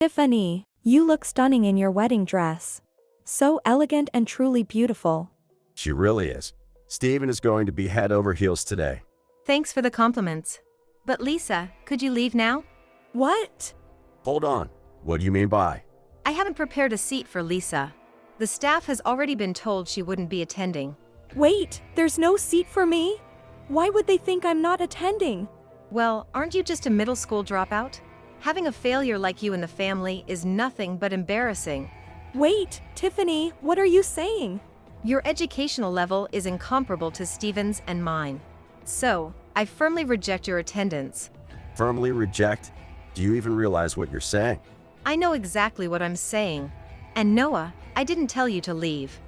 Tiffany, you look stunning in your wedding dress. So elegant and truly beautiful. She really is. Steven is going to be head over heels today. Thanks for the compliments. But Lisa, could you leave now? What? Hold on. What do you mean by? I haven't prepared a seat for Lisa. The staff has already been told she wouldn't be attending. Wait, there's no seat for me? Why would they think I'm not attending? Well, aren't you just a middle school dropout? Having a failure like you in the family is nothing but embarrassing. Wait, Tiffany, what are you saying? Your educational level is incomparable to Steven's and mine. So, I firmly reject your attendance. Firmly reject? Do you even realize what you're saying? I know exactly what I'm saying. And Noah, I didn't tell you to leave.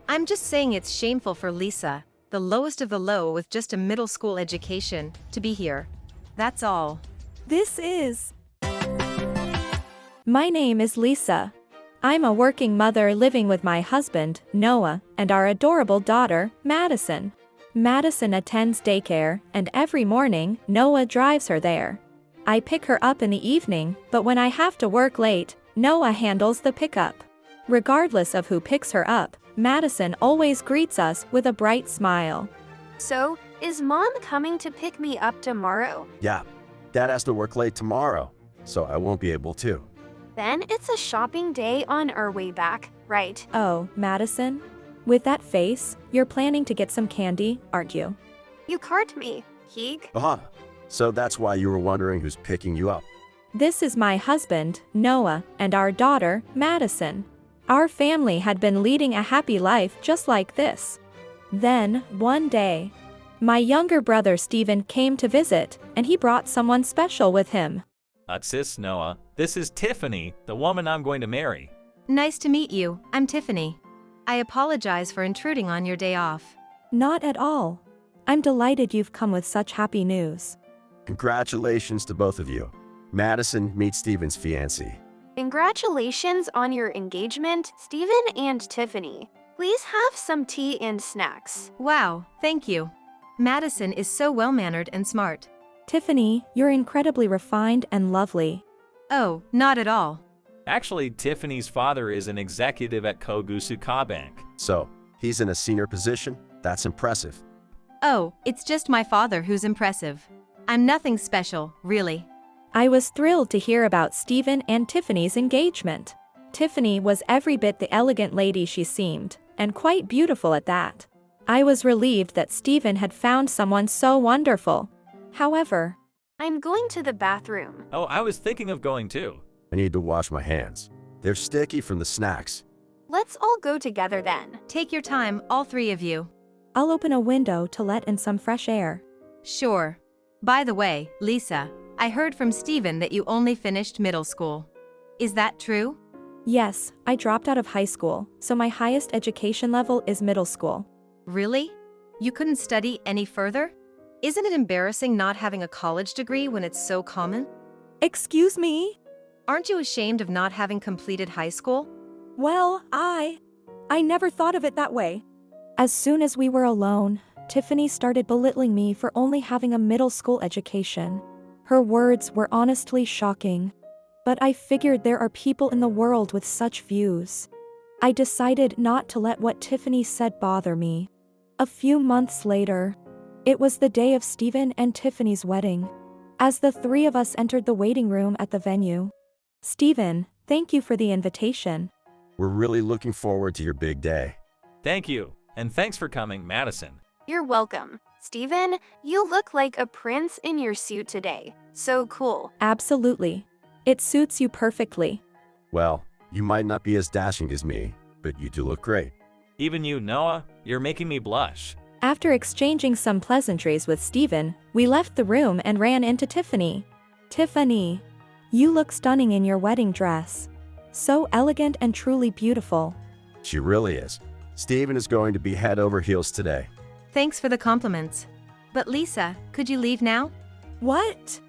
I'm just saying it's shameful for Lisa, the lowest of the low with just a middle school education, to be here. That's all. This is... My name is Lisa. I'm a working mother living with my husband, Noah, and our adorable daughter, Madison. Madison attends daycare, and every morning, Noah drives her there. I pick her up in the evening, but when I have to work late, Noah handles the pickup. Regardless of who picks her up, Madison always greets us with a bright smile. So, is Mom coming to pick me up tomorrow? Yeah. Dad has to work late tomorrow, so I won't be able to. Then it's a shopping day on our way back, right? Oh, Madison? With that face, you're planning to get some candy, aren't you? You caught me, Keeg. So that's why you were wondering who's picking you up. This is my husband, Noah, and our daughter, Madison. Our family had been leading a happy life just like this. Then, one day, my younger brother Steven came to visit, and he brought someone special with him. Sis Noah, this is Tiffany, the woman I'm going to marry. Nice to meet you, I'm Tiffany. I apologize for intruding on your day off. Not at all. I'm delighted you've come with such happy news. Congratulations to both of you. Madison, meet Steven's fiancée. Congratulations on your engagement, Steven and Tiffany. Please have some tea and snacks. Wow, thank you. Madison is so well-mannered and smart. Tiffany, you're incredibly refined and lovely. Oh, not at all. Actually, Tiffany's father is an executive at Kogusuka Bank. So, he's in a senior position? That's impressive. Oh, it's just my father who's impressive. I'm nothing special, really. I was thrilled to hear about Steven and Tiffany's engagement. Tiffany was every bit the elegant lady she seemed, and quite beautiful at that. I was relieved that Steven had found someone so wonderful. However, I'm going to the bathroom. Oh, I was thinking of going too. I need to wash my hands. They're sticky from the snacks. Let's all go together then. Take your time, all three of you. I'll open a window to let in some fresh air. Sure. By the way, Lisa, I heard from Steven that you only finished middle school. Is that true? Yes, I dropped out of high school, so my highest education level is middle school. Really? You couldn't study any further? Isn't it embarrassing not having a college degree when it's so common? Excuse me? Aren't you ashamed of not having completed high school? Well, I never thought of it that way. As soon as we were alone, Tiffany started belittling me for only having a middle school education. Her words were honestly shocking. But I figured there are people in the world with such views. I decided not to let what Tiffany said bother me. A few months later, it was the day of Steven and Tiffany's wedding. As the three of us entered the waiting room at the venue, Steven, thank you for the invitation. We're really looking forward to your big day. Thank you, and thanks for coming, Madison. You're welcome. Steven, you look like a prince in your suit today. So cool. Absolutely. It suits you perfectly. Well, you might not be as dashing as me, but you do look great. Even you, Noah, you're making me blush. After exchanging some pleasantries with Steven, we left the room and ran into Tiffany. Tiffany, you look stunning in your wedding dress. So elegant and truly beautiful. She really is. Steven is going to be head over heels today. Thanks for the compliments. But Lisa, could you leave now? What?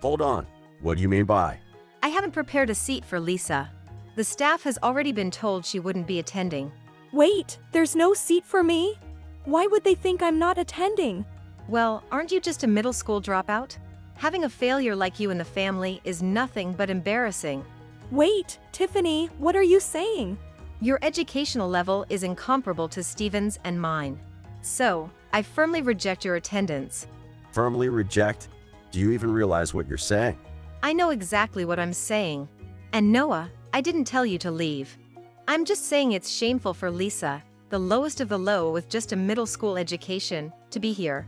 Hold on. What do you mean by? I haven't prepared a seat for Lisa. The staff has already been told she wouldn't be attending. Wait, there's no seat for me? Why would they think I'm not attending? Well, aren't you just a middle school dropout? Having a failure like you in the family is nothing but embarrassing. Wait, Tiffany, what are you saying? Your educational level is incomparable to Steven's and mine. So, I firmly reject your attendance. Firmly reject? Do you even realize what you're saying? I know exactly what I'm saying. And Noah, I didn't tell you to leave. I'm just saying it's shameful for Lisa, the lowest of the low with just a middle school education, to be here.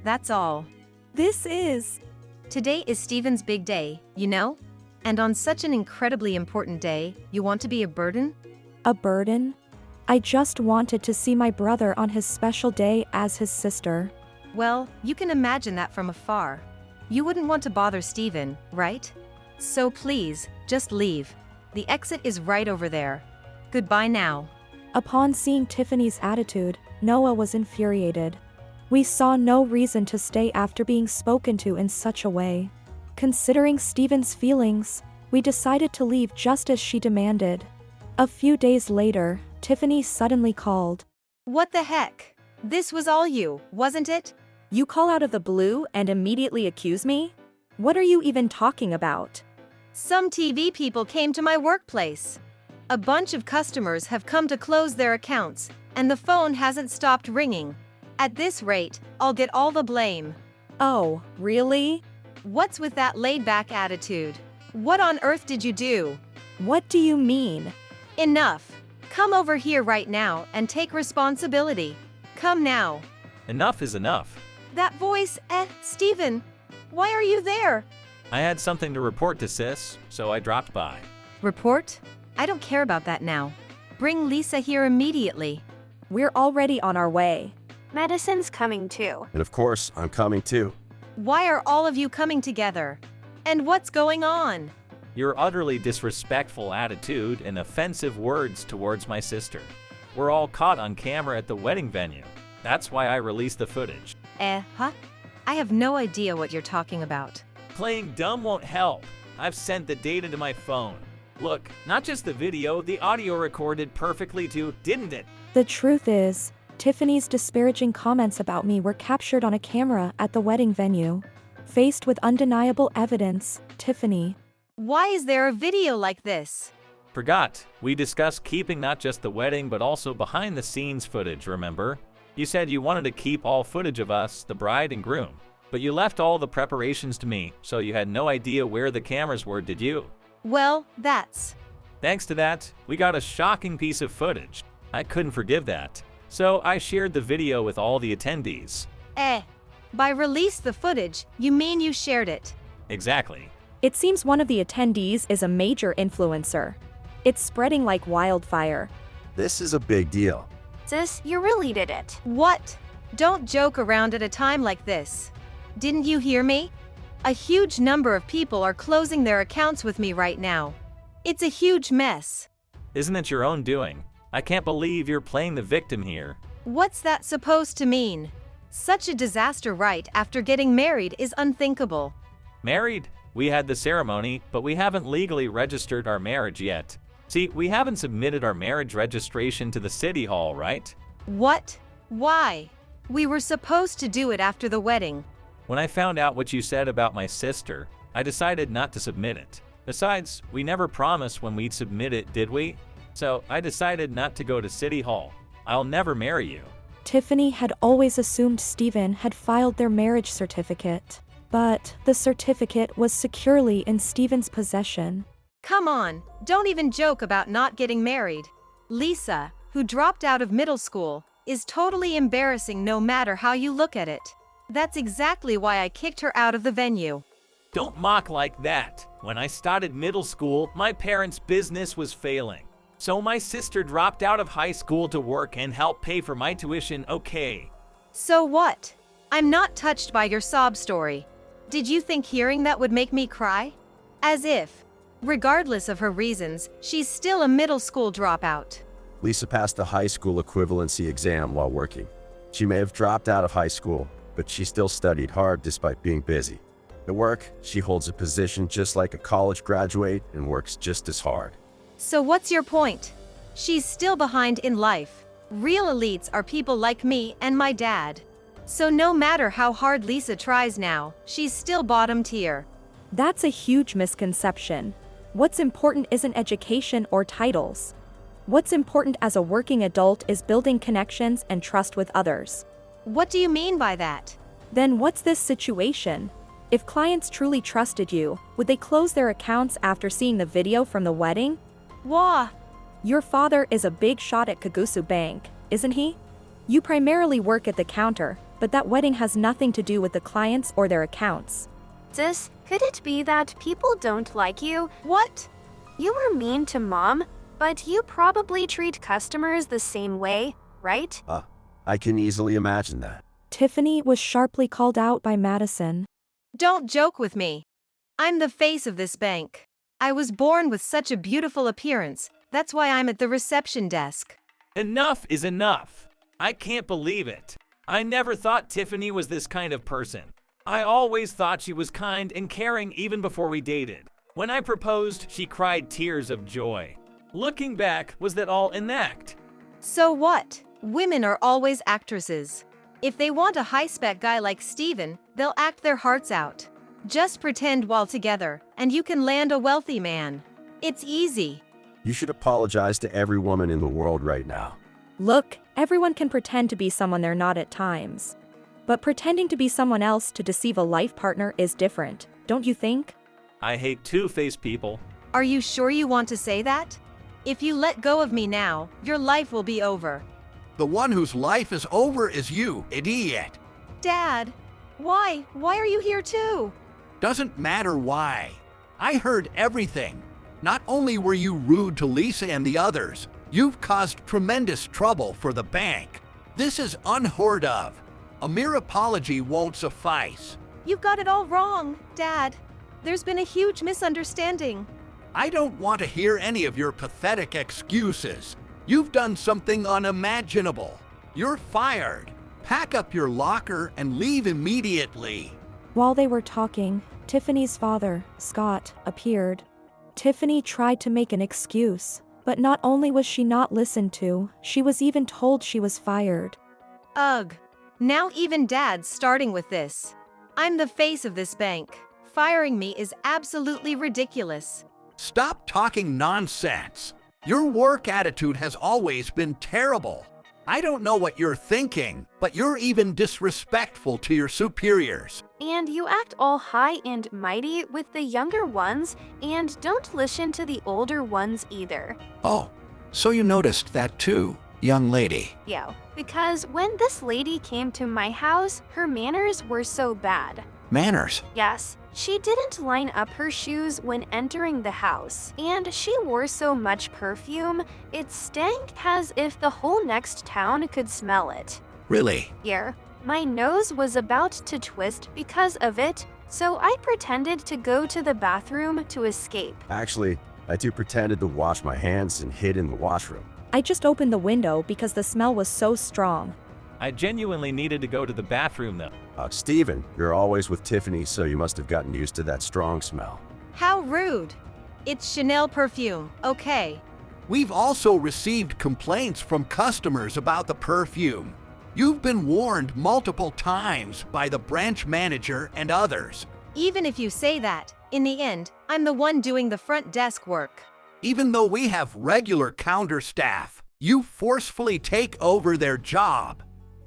That's all. Today is Steven's big day, you know? And on such an incredibly important day, you want to be a burden? A burden? I just wanted to see my brother on his special day as his sister. Well, you can imagine that from afar. You wouldn't want to bother Steven, right? So please, just leave. The exit is right over there. Goodbye now. Upon seeing Tiffany's attitude, Noah was infuriated. We saw no reason to stay after being spoken to in such a way. Considering Steven's feelings, we decided to leave just as she demanded. A few days later, Tiffany suddenly called. What the heck? This was all you, wasn't it? You call out of the blue and immediately accuse me? What are you even talking about? Some TV people came to my workplace. A bunch of customers have come to close their accounts, and the phone hasn't stopped ringing. At this rate, I'll get all the blame. Oh, really? What's with that laid-back attitude? What on earth did you do? What do you mean? Enough. Come over here right now and take responsibility. Come now. Enough is enough. That voice, Steven. Why are you there? I had something to report to sis, so I dropped by. Report? I don't care about that now. Bring Lisa here immediately. We're already on our way. Madison's coming too. And of course, I'm coming too. Why are all of you coming together? And what's going on? Your utterly disrespectful attitude and offensive words towards my sister. We're all caught on camera at the wedding venue. That's why I released the footage. Huh? I have no idea what you're talking about. Playing dumb won't help. I've sent the data to my phone. Look, not just the video, the audio recorded perfectly too, didn't it? The truth is, Tiffany's disparaging comments about me were captured on a camera at the wedding venue. Faced with undeniable evidence, Tiffany. Why is there a video like this? Forgot. We discussed keeping not just the wedding but also behind the scenes footage, remember? You said you wanted to keep all footage of us, the bride and groom. But you left all the preparations to me, so you had no idea where the cameras were, did you? Well, that's... Thanks to that, we got a shocking piece of footage. I couldn't forgive that. So I shared the video with all the attendees. By release the footage, you mean you shared it? Exactly. It seems one of the attendees is a major influencer. It's spreading like wildfire. This is a big deal. Sis, you really did it. What? Don't joke around at a time like this. Didn't you hear me? A huge number of people are closing their accounts with me right now. It's a huge mess. Isn't it your own doing? I can't believe you're playing the victim here. What's that supposed to mean? Such a disaster right after getting married is unthinkable. Married? We had the ceremony, but we haven't legally registered our marriage yet. See, we haven't submitted our marriage registration to the city hall, right? What? Why? We were supposed to do it after the wedding. When I found out what you said about my sister, I decided not to submit it. Besides, we never promised when we'd submit it, did we? So I decided not to go to City Hall. I'll never marry you. Tiffany had always assumed Steven had filed their marriage certificate. But the certificate was securely in Steven's possession. Come on, don't even joke about not getting married. Lisa, who dropped out of middle school, is totally embarrassing no matter how you look at it. That's exactly why I kicked her out of the venue. Don't mock like that. When I started middle school, my parents' business was failing. So my sister dropped out of high school to work and help pay for my tuition, okay? So what? I'm not touched by your sob story. Did you think hearing that would make me cry? As if, regardless of her reasons, she's still a middle school dropout. Lisa passed the high school equivalency exam while working. She may have dropped out of high school, but she still studied hard despite being busy. At work, she holds a position just like a college graduate and works just as hard. So what's your point? She's still behind in life. Real elites are people like me and my dad. So no matter how hard Lisa tries now, she's still bottom tier. That's a huge misconception. What's important isn't education or titles. What's important as a working adult is building connections and trust with others. What do you mean by that? Then what's this situation? If clients truly trusted you, would they close their accounts after seeing the video from the wedding? Wah! Your father is a big shot at Kagusu Bank, isn't he? You primarily work at the counter, but that wedding has nothing to do with the clients or their accounts. Sis, could it be that people don't like you? What? You were mean to Mom, but you probably treat customers the same way, right? I can easily imagine that. Tiffany was sharply called out by Madison. Don't joke with me. I'm the face of this bank. I was born with such a beautiful appearance. That's why I'm at the reception desk. Enough is enough. I can't believe it. I never thought Tiffany was this kind of person. I always thought she was kind and caring even before we dated. When I proposed, she cried tears of joy. Looking back, was that all an act? So what? Women are always actresses. If they want a high-spec guy like Steven, they'll act their hearts out. Just pretend while together, and you can land a wealthy man. It's easy. You should apologize to every woman in the world right now. Look, everyone can pretend to be someone they're not at times. But pretending to be someone else to deceive a life partner is different, don't you think? I hate two-faced people. Are you sure you want to say that? If you let go of me now, your life will be over. The one whose life is over is you, idiot. Dad, why? Why are you here too? Doesn't matter why. I heard everything. Not only were you rude to Lisa and the others, you've caused tremendous trouble for the bank. This is unheard of. A mere apology won't suffice. You've got it all wrong, Dad. There's been a huge misunderstanding. I don't want to hear any of your pathetic excuses. You've done something unimaginable. You're fired. Pack up your locker and leave immediately. While they were talking, Tiffany's father, Scott, appeared. Tiffany tried to make an excuse, but not only was she not listened to, she was even told she was fired. Ugh. Now even Dad's starting with this. I'm the face of this bank. Firing me is absolutely ridiculous. Stop talking nonsense. Your work attitude has always been terrible. I don't know what you're thinking, but you're even disrespectful to your superiors. And you act all high and mighty with the younger ones, and don't listen to the older ones either. Oh, so you noticed that too, young lady. Yeah, because when this lady came to my house, her manners were so bad. Manners? Yes, she didn't line up her shoes when entering the house, and she wore so much perfume, it stank as if the whole next town could smell it. Really? Yeah, my nose was about to twist because of it, so I pretended to go to the bathroom to escape. Actually, I too pretended to wash my hands and hid in the washroom. I just opened the window because the smell was so strong. I genuinely needed to go to the bathroom though. Steven, you're always with Tiffany, so you must have gotten used to that strong smell. How rude. It's Chanel perfume, okay. We've also received complaints from customers about the perfume. You've been warned multiple times by the branch manager and others. Even if you say that, in the end, I'm the one doing the front desk work. Even though we have regular counter staff, you forcefully take over their job.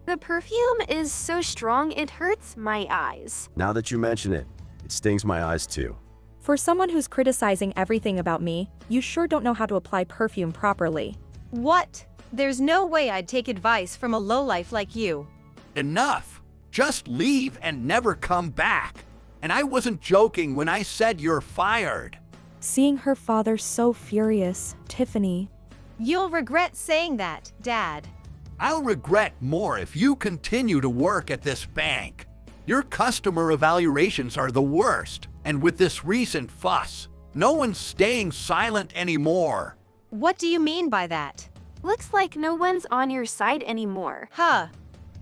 The perfume is so strong it hurts my eyes. Now that you mention it, it stings my eyes too. For someone who's criticizing everything about me, you sure don't know how to apply perfume properly. What? There's no way I'd take advice from a lowlife like you. Enough. Just leave and never come back. And I wasn't joking when I said you're fired. Seeing her father so furious, Tiffany. You'll regret saying that, Dad. I'll regret more if you continue to work at this bank. Your customer evaluations are the worst, and with this recent fuss, no one's staying silent anymore. What do you mean by that? Looks like no one's on your side anymore. Huh.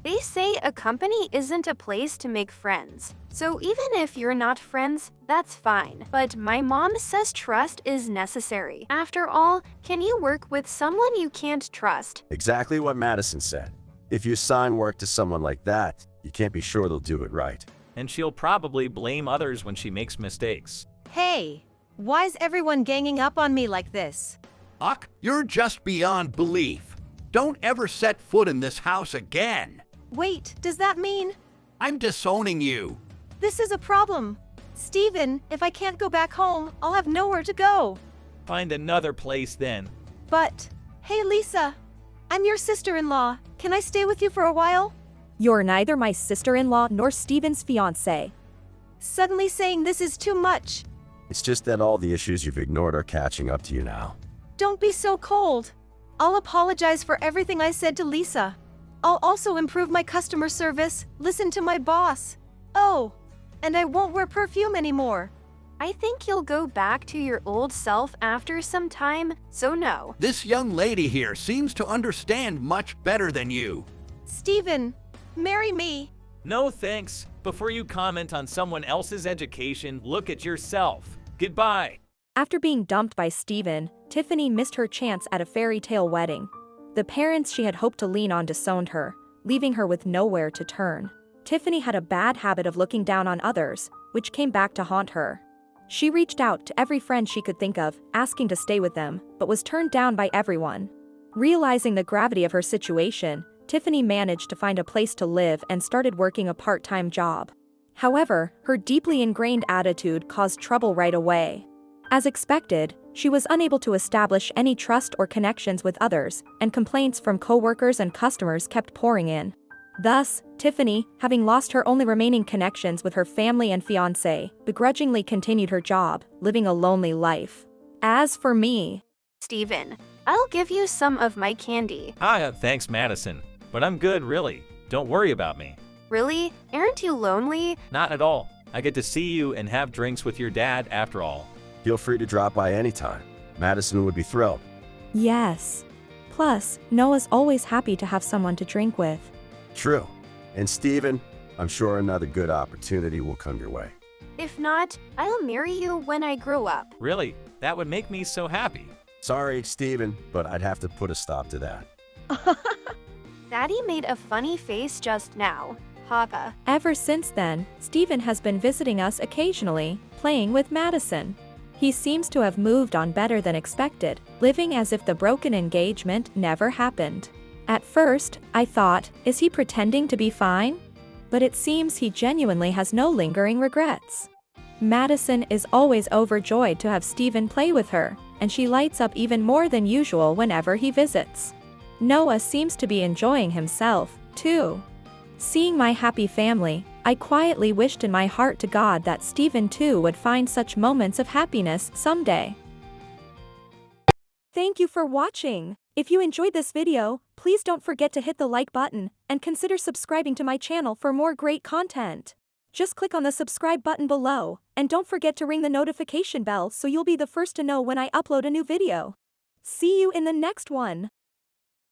They say a company isn't a place to make friends. So even if you're not friends, that's fine. But my mom says trust is necessary. After all, can you work with someone you can't trust? Exactly what Madison said. If you assign work to someone like that, you can't be sure they'll do it right. And she'll probably blame others when she makes mistakes. Hey, Why's everyone ganging up on me like this? Uck, you're just beyond belief. Don't ever set foot in this house again. Wait, does that mean? I'm disowning you. This is a problem. Steven, if I can't go back home, I'll have nowhere to go. Find another place then. But, hey Lisa, I'm your sister-in-law. Can I stay with you for a while? You're neither my sister-in-law nor Steven's fiancée. Suddenly saying this is too much. It's just that all the issues you've ignored are catching up to you now. Don't be so cold. I'll apologize for everything I said to Lisa. I'll also improve my customer service, listen to my boss. Oh, and I won't wear perfume anymore. I think you'll go back to your old self after some time, so no. This young lady here seems to understand much better than you. Steven, marry me. No thanks. Before you comment on someone else's education, look at yourself. Goodbye. After being dumped by Steven, Tiffany missed her chance at a fairy tale wedding. The parents she had hoped to lean on disowned her, leaving her with nowhere to turn. Tiffany had a bad habit of looking down on others, which came back to haunt her. She reached out to every friend she could think of, asking to stay with them, but was turned down by everyone. Realizing the gravity of her situation, Tiffany managed to find a place to live and started working a part-time job. However, her deeply ingrained attitude caused trouble right away. As expected, she was unable to establish any trust or connections with others, and complaints from coworkers and customers kept pouring in. Thus, Tiffany, having lost her only remaining connections with her family and fiancé, begrudgingly continued her job, living a lonely life. As for me, Steven, I'll give you some of my candy. Hi, thanks Madison. But I'm good, really. Don't worry about me. Really? Aren't you lonely? Not at all. I get to see you and have drinks with your dad after all. Feel free to drop by anytime. Madison would be thrilled. yes. Plus, Noah's always happy to have someone to drink with. True. And Steven, I'm sure another good opportunity will come your way. If not, I'll marry you when I grow up. Really? That would make me so happy. Sorry, Steven, but I'd have to put a stop to that. Daddy made a funny face just now. Papa. Ever since then, Steven has been visiting us occasionally, playing with Madison. He seems to have moved on better than expected, living as if the broken engagement never happened. At first, I thought, is he pretending to be fine? But it seems he genuinely has no lingering regrets. Madison is always overjoyed to have Steven play with her, and she lights up even more than usual whenever he visits. Noah seems to be enjoying himself, too. Seeing my happy family, I quietly wished in my heart to God that Steven too would find such moments of happiness someday. Thank you for watching. If you enjoyed this video, please don't forget to hit the like button and consider subscribing to my channel for more great content. Just click on the subscribe button below, and don't forget to ring the notification bell so you'll be the first to know when I upload a new video. See you in the next one.